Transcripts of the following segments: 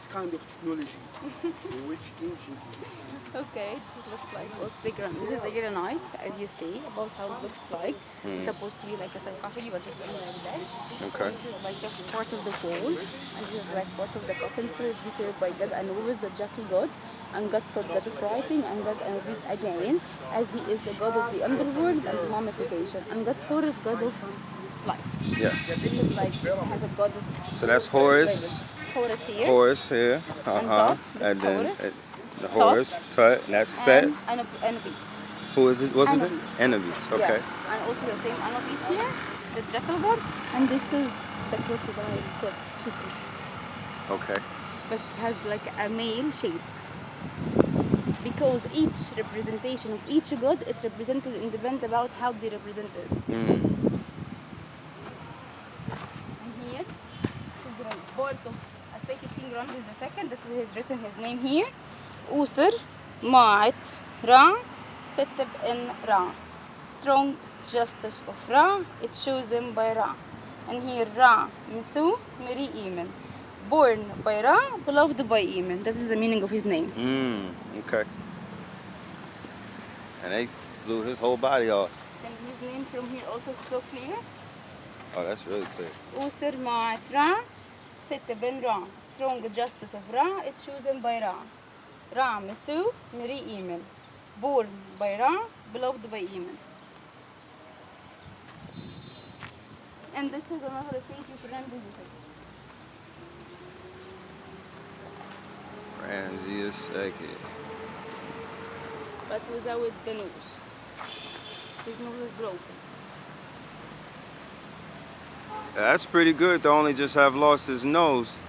this kind of technology. Which ancient? Okay, this looks like also the This is the granite, as you see, about how it looks like. It's supposed to be like a sarcophagus, but just like this. Okay. And this is like just part of the wall, and this is like part of the coffin. So it's declared by God, and who is the Jackie God, and God called God of writing, and God Anubis again, as he is the God of the underworld and mummification, and God Horus is God of life. Yes. This is like it has a goddess. So that's Horus. Horus here. Horus here. Thought, this And is then Horus. the Horus, Tut, and that's Set. And Anubis. Who is it? What's his name? Anubis. Anubis. Okay. Yeah. And also the same Anubis here, the jackal god, and this is the crocodile god, Suku. Okay. But it has like a male shape. Because each representation of each god, it represented independent about how they represented. And here, this is the board of Aztec King Ramesses II. That is he's written his name here. Usr, Ma'at, Ra, Setib in Ra. Strong justice of Ra, it shows them by Ra. And here Ra, Misu, Miri Iman. Born by Ra, beloved by Iman. That is the meaning of his name. Okay. And they blew his whole body off. And his name from here also is so clear. Oh, that's really clear. Usr, Ma'at, Ra, Setib in Ra. Strong justice of Ra, it shows them by Ra. Ra, Misu, Miri Iman. Born by Ra, beloved by Iman. And this is another thank you for Ramesses. Ramesses II. But without the nose. His nose is broken. That's pretty good to only just have lost his nose.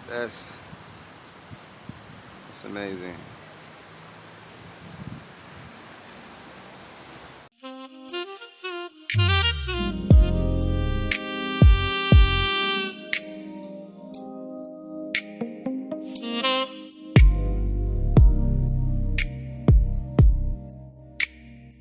That's amazing.